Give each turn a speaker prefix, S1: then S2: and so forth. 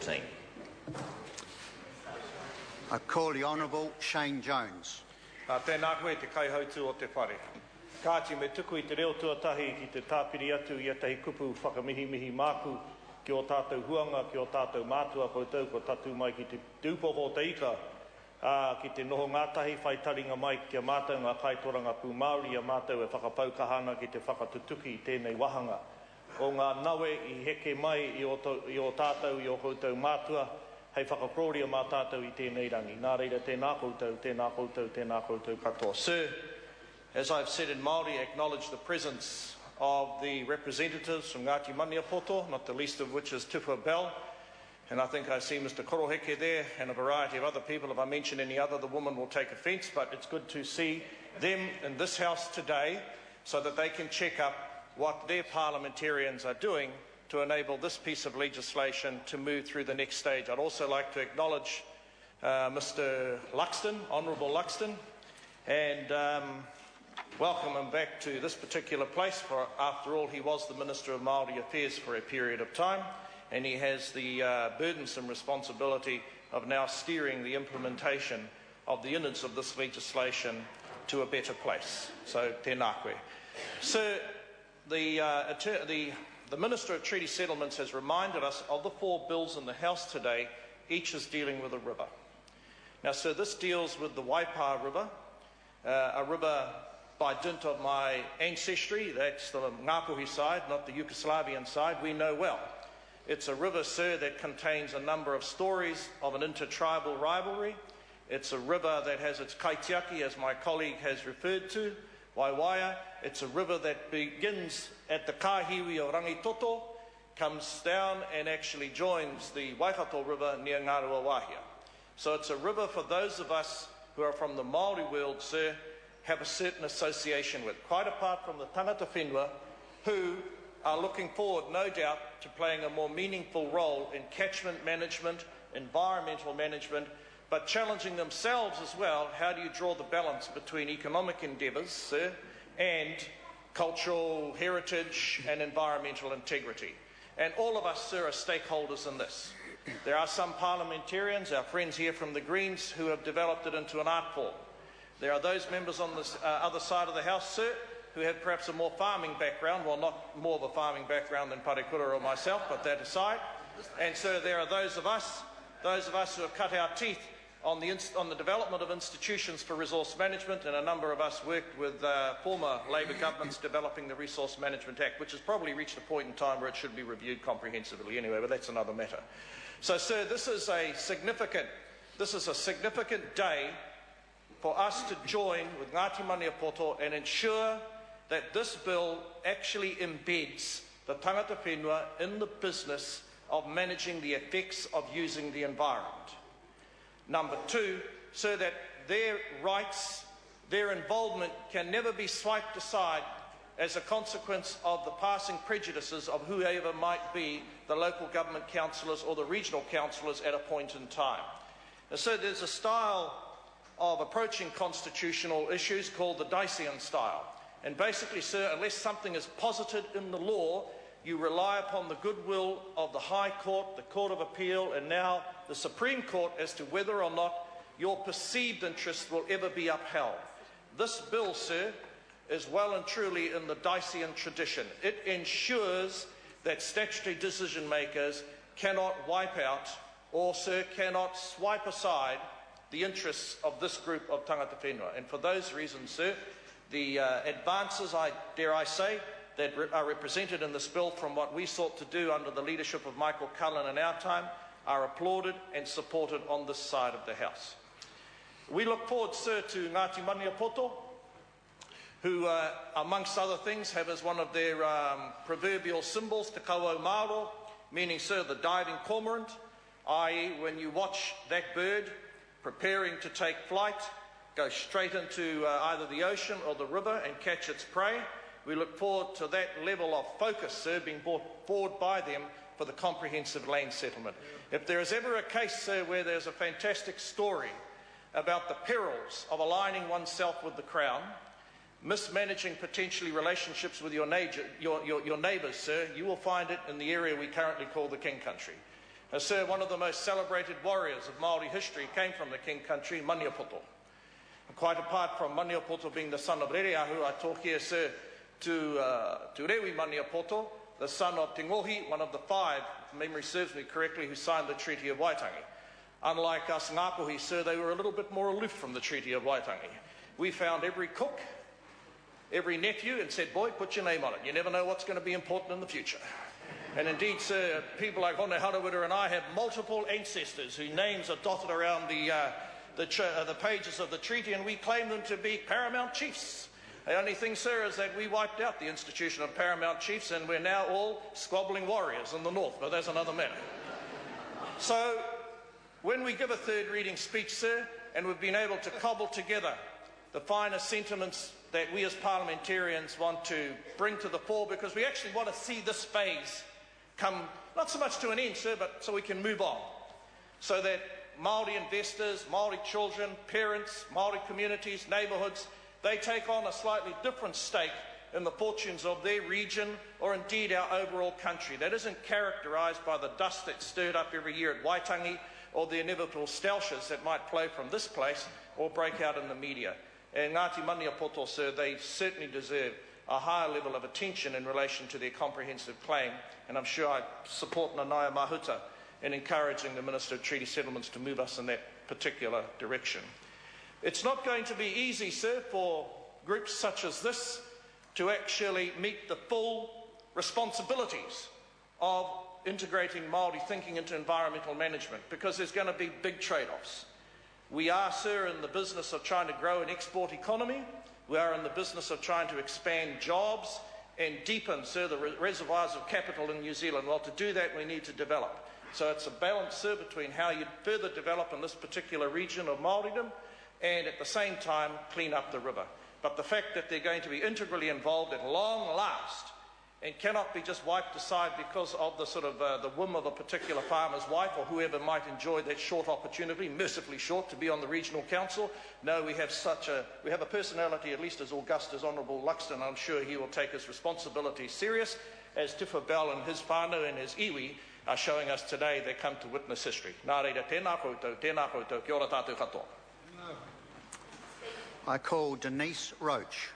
S1: 14.
S2: I call the Honourable Shane Jones.
S3: Tēnā koe te kaihautu o te whare. Kāti me tuku I te reo tuatahi ki te tāpiri atu I atahi kupu whakamihi māku ki o tātou huanga, ki o tātou mātua koutou, ko tatu mai ki te tūpoho te ika, ki te noho ngātahi, whaitaringa mai ki a mātou ngā kaitoranga pū Māori, a mātou e whakapaukahana ki te whakatutuki I tēnei wahanga. O ngā nawe I heke mai I o tātou, I o koutou mātua, hei whakaproria mā tātou I tēnei rangi. Nā reira, tēnā koutou, tēnā koutou, tēnā koutou katoa. Sir, as I've said in Māori, acknowledge the presence of the representatives from Ngāti Maniapoto, not the least of which is Tupa Bell. And I think I see Mr. Koroheke there and a variety of other people. If I mention any other, the woman will take offence, but it's good to see them in this House today so that they can check up what their parliamentarians are doing to enable this piece of legislation to move through the next stage. I'd also like to acknowledge Mr. Luxton, Honourable Luxton, and welcome him back to this particular place, for after all he was the Minister of Māori Affairs for a period of time, and he has the burdensome responsibility of now steering the implementation of the innards of this legislation to a better place. So, tēnā koe. Sir, the Minister of Treaty Settlements has reminded us of the 4 bills in the House today, each is dealing with a river. Now, sir, this deals with the Waipa River, a river by dint of my ancestry, that's the Ngāpuhi side, not the Yugoslavian side, we know well. It's a river, sir, that contains a number of stories of an intertribal rivalry. It's a river that has its kaitiaki, as my colleague has referred to, Waiwaia. It's a river that begins at the Kāhiwi o Rangitoto, comes down and actually joins the Waikato River near Ngārua Wahia. So it's a river for those of us who are from the Māori world, sir, have a certain association with, quite apart from the tangata whenua, who are looking forward, no doubt, to playing a more meaningful role in catchment management, environmental management, but challenging themselves as well. How do you draw the balance between economic endeavours, sir, and cultural heritage and environmental integrity? And all of us, sir, are stakeholders in this. There are some parliamentarians, our friends here from the Greens, who have developed it into an art form. There are those members on the other side of the House, sir, who have perhaps a more farming background, well, not more of a farming background than Parekura or myself, but that aside. And so there are those of us who have cut our teeth on the development of institutions for resource management, and a number of us worked with former Labor governments developing the Resource Management Act, which has probably reached a point in time where it should be reviewed comprehensively anyway, but that's another matter. So, sir, this is a significant day for us to join with Ngāti Maniapoto and ensure that this bill actually embeds the tangata whenua in the business of managing the effects of using the environment. Number 2, so that their rights, their involvement can never be swiped aside as a consequence of the passing prejudices of whoever might be the local government councillors or the regional councillors at a point in time. And so there's a style of approaching constitutional issues called the Dyson style. And basically, sir, unless something is posited in the law, you rely upon the goodwill of the High Court, the Court of Appeal, and now the Supreme Court as to whether or not your perceived interests will ever be upheld. This bill, sir, is well and truly in the Dyson tradition. It ensures that statutory decision makers cannot wipe out or, sir, cannot swipe aside the interests of this group of tangata whenua. And for those reasons, sir, the advances, dare I say, that are represented in this bill from what we sought to do under the leadership of Michael Cullen in our time are applauded and supported on this side of the House. We look forward, sir, to Ngāti Maniapoto, who, amongst other things, have as one of their proverbial symbols te kauau maro, meaning, sir, the diving cormorant, i.e. when you watch that bird preparing to take flight, go straight into either the ocean or the river and catch its prey. We look forward to that level of focus, sir, being brought forward by them for the comprehensive land settlement. If there is ever a case, sir, where there's a fantastic story about the perils of aligning oneself with the Crown, mismanaging potentially relationships with your neighbours, sir, you will find it in the area we currently call the King Country. Sir, one of the most celebrated warriors of Māori history came from the King Country, Maniapoto. Quite apart from Maniapoto being the son of Rereahu, I talk here, sir, to Rewi Maniapoto, the son of Tingohi, one of the 5, if memory serves me correctly, who signed the Treaty of Waitangi. Unlike us Ngāpuhi, sir, they were a little bit more aloof from the Treaty of Waitangi. We found every cook, every nephew, and said, boy, put your name on it. You never know what's going to be important in the future. And indeed, sir, people like Hone Harawira and I have multiple ancestors whose names are dotted around the pages of the treaty, and we claim them to be paramount chiefs. The only thing, sir, is that we wiped out the institution of paramount chiefs, and we're now all squabbling warriors in the north, but that's another matter. So, when we give a third reading speech, sir, and we've been able to cobble together the finer sentiments that we as parliamentarians want to bring to the fore, because we actually want to see this phase come not so much to an end, sir, but so we can move on, so that Māori investors, Māori children, parents, Māori communities, neighbourhoods, they take on a slightly different stake in the fortunes of their region, or indeed our overall country, that isn't characterised by the dust that's stirred up every year at Waitangi, or the inevitable stoushes that might flow from this place or break out in the media. And Ngāti Maniapoto, sir, they certainly deserve a higher level of attention in relation to their comprehensive claim, and I'm sure I support Nanaia Mahuta in encouraging the Minister of Treaty Settlements to move us in that particular direction. It's not going to be easy, sir, for groups such as this to actually meet the full responsibilities of integrating Māori thinking into environmental management, because there's going to be big trade-offs. We are, sir, in the business of trying to grow an export economy. We are in the business of trying to expand jobs and deepen, sir, the reservoirs of capital in New Zealand. Well, to do that, we need to develop. So it's a balance, sir, between how you further develop in this particular region of Māoridom and at the same time clean up the river. But the fact that they're going to be integrally involved at long last and cannot be just wiped aside because of the sort of the whim of a particular farmer's wife or whoever might enjoy that short opportunity, mercifully short, to be on the regional council. No, we have a personality at least as august as Honourable Luxton. I'm sure he will take his responsibility serious, as Tifa Bell and his whānau and his iwi are showing us today. They come to witness history. Nā reira, tēnā koutou, kia ora tātou katoa.
S2: I call Denise Roach.